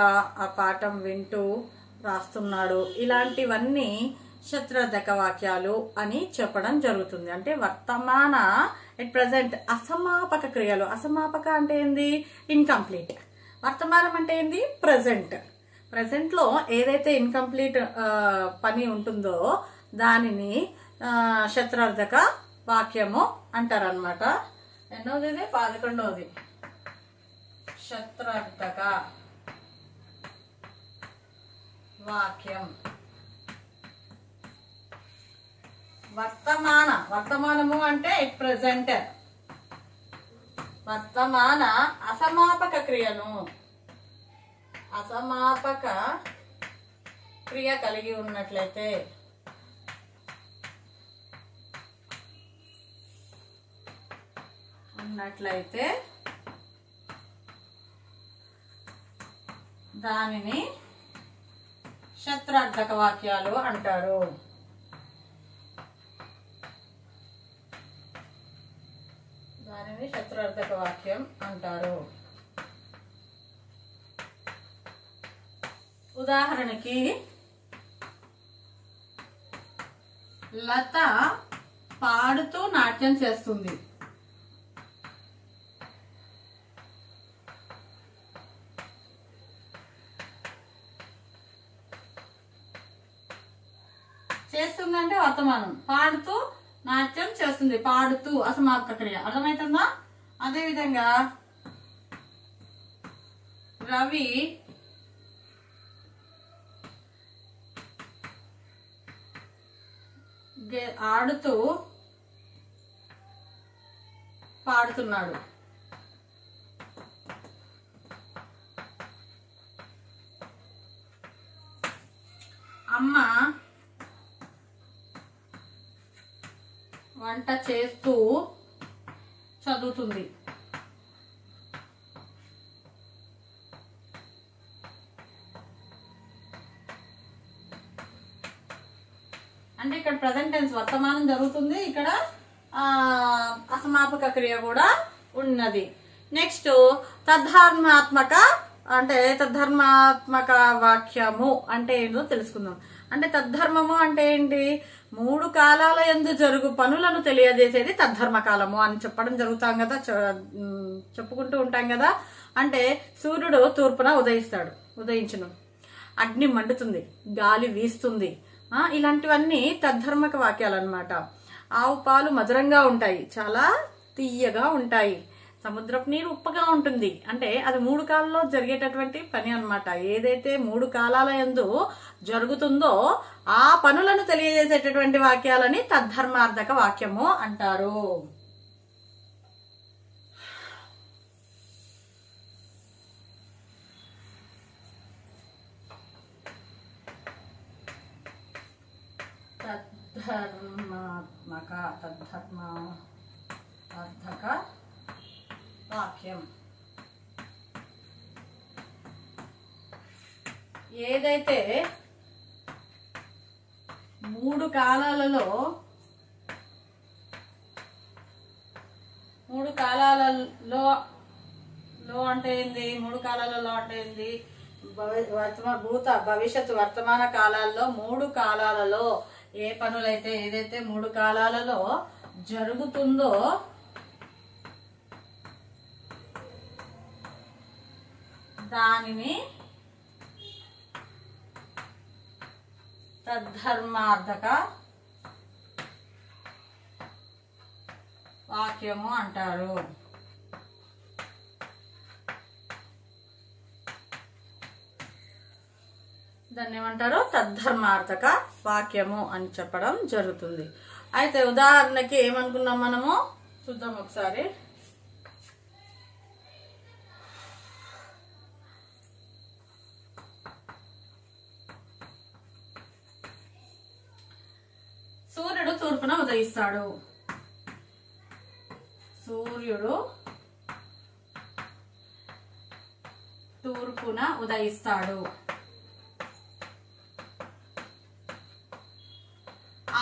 ఆ పాఠం వింటూ రాస్తున్నాడు. ఇలాంటివన్నీ శత్రార్థక వాక్యాలు అని చెప్పడం జరుగుతుంది. అంటే వర్తమాన ఎట్ ప్రజెంట్ అసమాపక క్రియలు. అసమాపక అంటే ఏంది? ఇన్కంప్లీట్. వర్తమానం అంటే ఏంది? ప్రజెంట్. ప్రజెంట్ లో ఏదైతే ఇన్కంప్లీట్ పని ఉంటుందో దానిని శత్రార్థక వాక్యము అంటారనమాట. ఎన్నోది? 11వది శత్రార్థక వాక్యం. వర్తమానము అంటే ఎట్ ప్రెసెంట్. వర్తమాన అసమాపక క్రియను అసమాపక క్రియ కలిగి ఉన్నట్లయితే ఉన్నట్లయితే దానిని శత్రార్థక వాక్యాలు అంటారు. దానిని శత్రార్థక వాక్యం అంటారు. ఉదాహరణకి లత పాడుతూ నాట్యం చేస్తుంది. చేస్తుందంటే వర్తమానం, పాడుతూ నాట్యం చేస్తుంది, పాడుతూ అసమాప్త క్రియ. అర్థమవుతుందా? అదేవిధంగా రవి ఆడుతూ పాడుతున్నాడు. అమ్మ వంట చేస్తూ చదువుతుంది. అంటే ఇక్కడ ప్రజెంట్ టెన్స్ వర్తమానం జరుగుతుంది, ఇక్కడ అసమాపక క్రియ కూడా ఉన్నది. నెక్స్ట్ తద్ధర్మాత్మక వాక్యము అంటే ఏంటో తెలుసుకుందాం. అంటే తద్ధర్మము అంటే ఏంటి? 3 కాలాల యందు జరుగు పనులను తెలియజేసేది తద్ధర్మ కాలము అని చెప్పడం జరుగుతాం కదా, చెప్పుకుంటూ ఉంటాం కదా. అంటే సూర్యుడు తూర్పున ఉదయించును, అగ్ని మండుతుంది, గాలి వీస్తుంది, ఇలాంటివన్నీ తద్ధర్మక వాక్యాలు అన్నమాట. ఆవు పాలు మధురంగా ఉంటాయి, చాలా తీయగా ఉంటాయి. సముద్రపు నీరు ఉప్పగా ఉంటుంది. అంటే అది 3 కాలాల్లో జరిగేటటువంటి పని అన్నమాట. ఏదైతే 3 కాలాల యందు జరుగుతుందో ఆ పనులను తెలియజేసేటటువంటి వాక్యాలని తద్ధర్మార్థక వాక్యము అంటారు. తద్ధర్మార్థక వాక్యం ఏదైతే 3 కాలాలలో అంటే ఏంది? 3 కాలాలలో అంటే ఏంది? భవిష్యత్తు వర్తమాన కాలాల్లో 3 కాలాలలో ఏ పనులైతే ఏదైతే 3 కాలాలలో జరుగుతుందో దానిని తద్ధర్మార్థక వాక్యము అంటారు. దాన్ని ఏమంటారు? తద్ధర్మార్థక వాక్యము అని చెప్పడం జరుగుతుంది. అయితే ఉదాహరణకి ఏమనుకున్నాం మనము చూద్దాం ఒకసారి. సూర్యుడు తూర్పున ఉదయిస్తాడు. సూర్యుడు తూర్పున ఉదయిస్తాడు.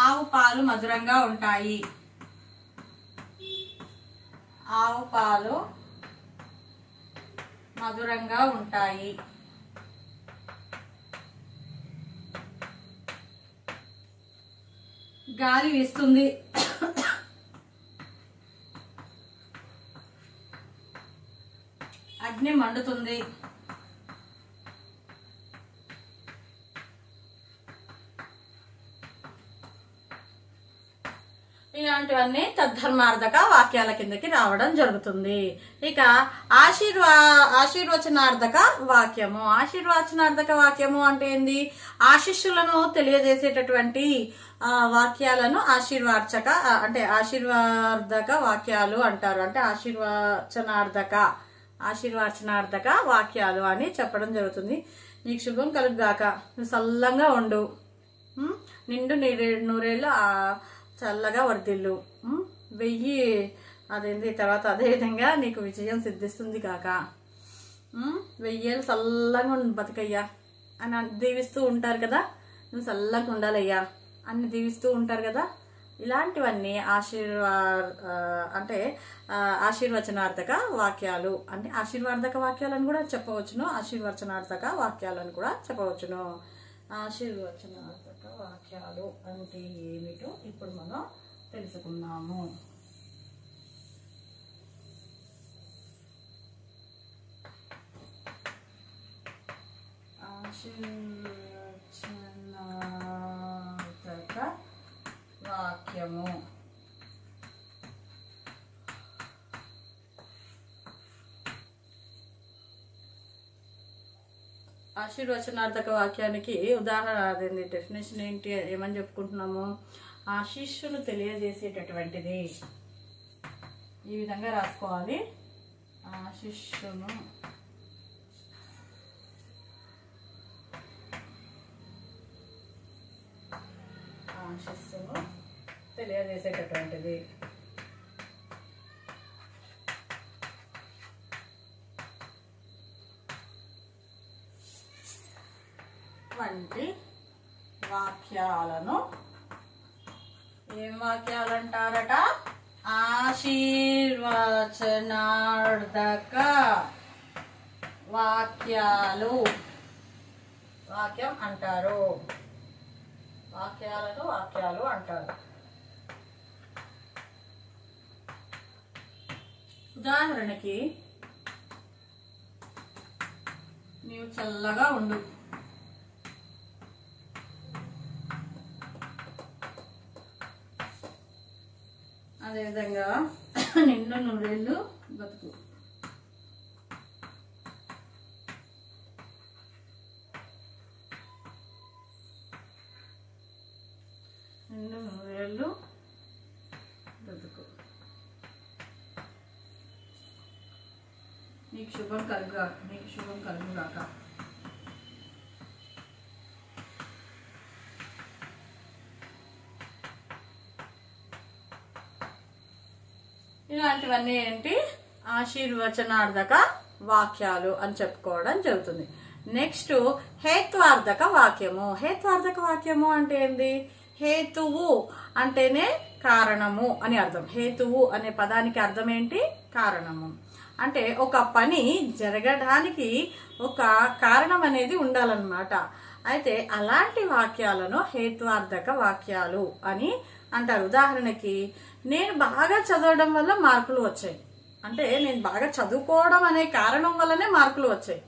ఆవు పాలు మధురంగా ఉంటాయి. ఆవు పాలు మధురంగా ఉంటాయి. గాలి వీస్తుంది. అగ్ని మండుతుంది. ఇలాంటివన్నీ తద్ధర్మార్థక వాక్యాల కిందకి రావడం జరుగుతుంది. ఇక ఆశీర్వచనార్థక వాక్యము. ఆశీర్వచనార్థక వాక్యము అంటే ఏంది? ఆశీస్సులను తెలియజేసేటటువంటి వాక్యాలను ఆశీర్వార్ధక వాక్యాలు అంటారు. అంటే ఆశీర్వచనార్థక వాక్యాలు అని చెప్పడం జరుగుతుంది. నీకు శుభం కలుగుగాక, నువ్వు చల్లంగా ఉండు, నిండు నూరేళ్ళు చల్లగా వర్ధిల్లు, 1000 అదేంది తర్వాత అదేవిధంగా నీకు విజయం సిద్ధిస్తుంది కాక, 1000 ఏళ్ళు చల్లగా బతుకయ్యా అని దీవిస్తూ ఉంటారు కదా, నువ్వు చల్లగా ఉండాలయ్యా అని దీవిస్తూ ఉంటారు కదా. ఇలాంటివన్నీ ఆశీర్వచనార్థక వాక్యాలు, అంటే ఆశీర్వాదక వాక్యాలను కూడా చెప్పవచ్చును, ఆశీర్వచనార్థక వాక్యాలను కూడా చెప్పవచ్చును. ఆశీర్వచనార్థక వాక్యాలు అంటే ఏమిటో ఇప్పుడు మనం తెలుసుకున్నాము. ఆశీర్వచనార్థక వాక్యము ఆశీర్వచనార్థక వాక్యానికి ఉదాహరణ అదేంటి డెఫినేషన్ ఏంటి, ఏమని చెప్పుకుంటున్నాము, ఆశీస్సులు తెలియజేసేటటువంటిది. ఈ విధంగా రాసుకోవాలి. ఆశీస్సును తెలియజేసేటటువంటిది. వంటి వాక్యాలను ఏం వాక్యాలు అంటారట, ఆశీర్వచనార్థక వాక్యాలు వాక్యం అంటారు. వాక్యాలను వాక్యాలు అంటారు. ఉదాహరణకి నీవు చల్లగా ఉండు, అదేవిధంగా నిన్ను నూరేళ్ళు బతుకు, నిన్ను నూరేళ్ళు బతుకు, నీకు శుభం కలుగుగాక. ఇలాంటివన్నీ ఏంటి, ఆశీర్వచనార్థక వాక్యాలు అని చెప్పుకోవడం జరుగుతుంది. నెక్స్ట్ హేత్వార్థక వాక్యము. హేత్వార్థక వాక్యము అంటే ఏంది, హేతువు అంటేనే కారణము అని అర్థం. హేతువు అనే పదానికి అర్థం ఏంటి, కారణము. అంటే ఒక పని జరగడానికి ఒక కారణం అనేది ఉండాలన్నమాట. అయితే అలాంటి వాక్యాలను హేత్వార్థక వాక్యాలు అని అంటారు. ఉదాహరణకి నేను బాగా చదవడం వల్ల మార్కులు వచ్చాయి అంటే, నేను బాగా చదువుకోవడం అనే కారణం వల్లనే మార్కులు వచ్చాయి.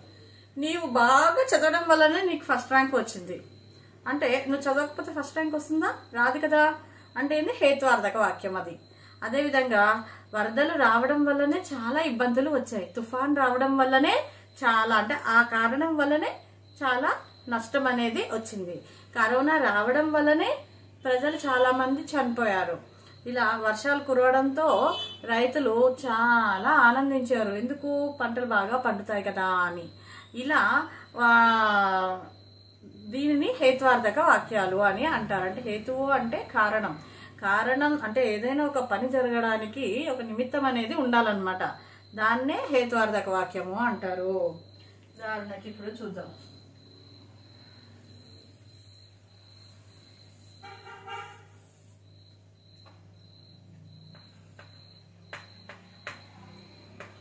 నీవు బాగా చదవడం వల్లనే నీకు ఫస్ట్ ర్యాంక్ వచ్చింది అంటే, నువ్వు చదవకపోతే ఫస్ట్ ర్యాంక్ వస్తుందా, రాదు కదా. అంటే ఏంది, హేత్వార్థక వాక్యం అది. అదేవిధంగా వరదలు రావడం వల్లనే చాలా ఇబ్బందులు వచ్చాయి, తుఫాన్ రావడం వల్లనే చాలా, అంటే ఆ కారణం వల్లనే చాలా నష్టం అనేది వచ్చింది. కరోనా రావడం వల్లనే ప్రజలు చాలా మంది చనిపోయారు. ఇలా వర్షాలు కురవడంతో రైతులు చాలా ఆనందించారు, ఎందుకు, పంటలు బాగా పండుతాయి కదా అని. ఇలా దీనిని హేత్వార్థక వాక్యాలు అని అంటారు. అంటే హేతువు అంటే కారణం, కారణం అంటే ఏదైనా ఒక పని జరగడానికి ఒక నిమిత్తం అనేది ఉండాలన్నమాట. దాన్నే హేత్వార్థక వాక్యము అంటారు. ఉదాహరణకి ఇప్పుడు చూద్దాం.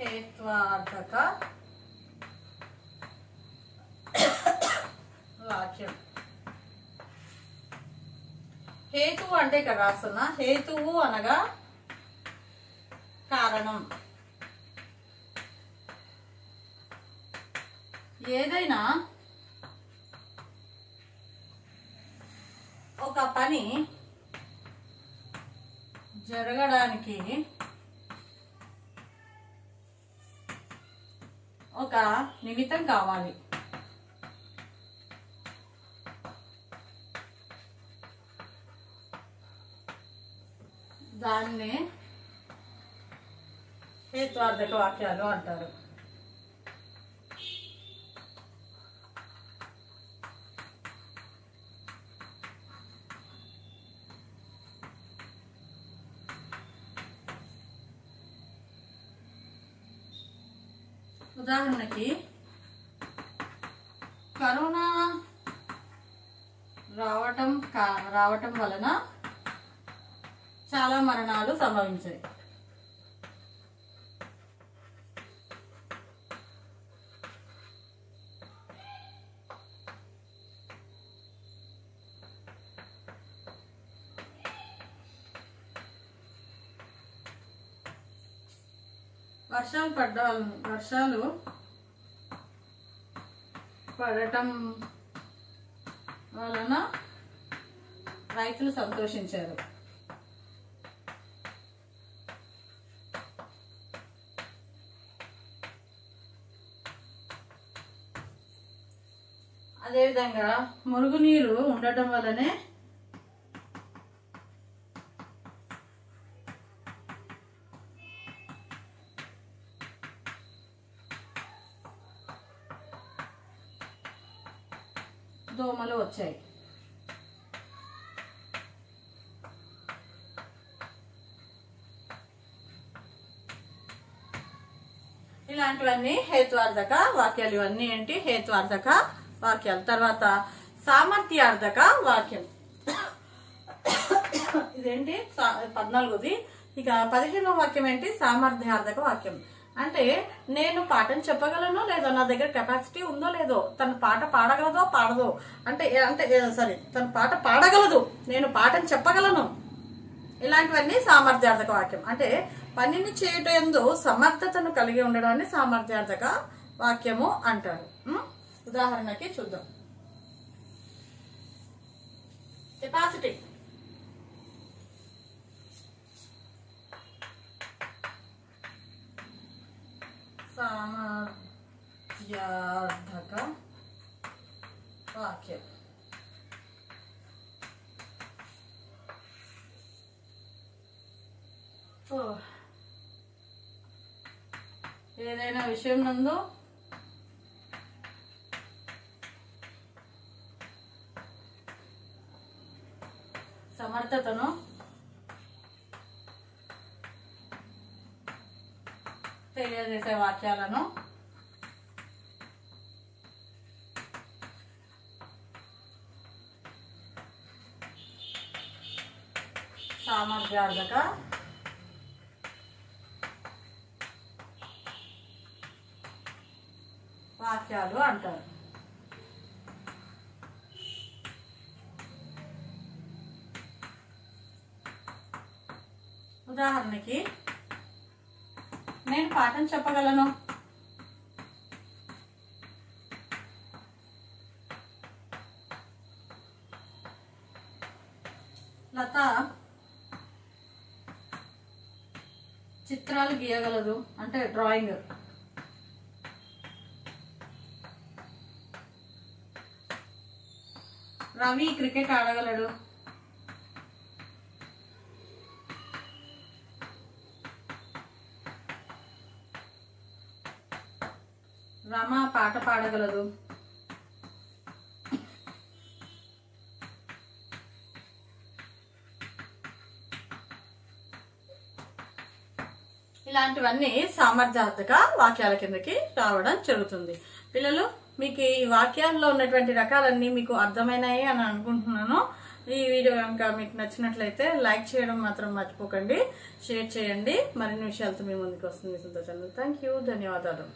హేత్వార్థక వాక్యం. హేతువు అంటే ఇక్కడ రాస్తున్నా, హేతువు అనగా కారణం. ఏదైనా ఒక పని జరగడానికి ఒక నిమిత్తం కావాలి. దాన్ని హేత్వార్థక వాక్యాలు అంటారు. ఉదాహరణకి కరోనా రావటం వలన చాలా మరణాలు సంభవించాయి. వర్షాలు పడటం వలన రైతులు సంతోషించారు. అదేవిధంగా మురుగునీరు ఉండటం వల్లనే దోమలు వచ్చాయి. ఇలాంటివన్నీ హేతువార్థక వాక్యాలు. ఇవన్నీ ఏంటి? హేతువార్థక వాక్యాలు. తర్వాత సామర్థ్యార్థక వాక్యం. ఇదేంటి? 14ది. ఇక 15వ వాక్యం ఏంటి? సామర్థ్యార్థక వాక్యం. అంటే నేను పాఠం చెప్పగలను లేదో, నా దగ్గర కెపాసిటీ ఉందో లేదో, తన పాట పాడగలదో పాడదో, తన పాట పాడగలదు, నేను పాఠం చెప్పగలను, ఇలాంటివన్నీ సామర్థ్యార్థక వాక్యం. అంటే పనిని చేయటందు సమర్థతను కలిగి ఉండడాన్ని సామర్థ్యార్థక వాక్యము అంటారు. ఉదాహరణకి చూద్దాం. కెపాసిటీ. సామర్థ్యార్థక వాక్యం. ఏదైనా విషయం నందు సమర్థతను తెలియజేసే వాక్యాలను సామర్థ్యార్థక వాక్యాలు అంటారు. ఉదాహరణకి నేను పాఠం చెప్పగలను, లత చిత్రాలు గీయగలదు, అంటే డ్రాయింగ్. రవి క్రికెట్ ఆడగలడు. రమ పాట పాడగలదు. ఇలాంటివన్నీ సామర్థ్యార్థక వాక్యాల కిందకి రావడం జరుగుతుంది. పిల్లలు, మీకు ఈ వాక్యాల్లో ఉన్నటువంటి రకాలన్నీ మీకు అర్థమైనాయి అని అనుకుంటున్నాను. ఈ వీడియో కనుక మీకు నచ్చినట్లయితే లైక్ చేయడం మాత్రం మర్చిపోకండి, షేర్ చేయండి. మరిన్ని విషయాలతో మీ ముందుకు వస్తుంది. సంతోషాలు. Thank you. ధన్యవాదాలు.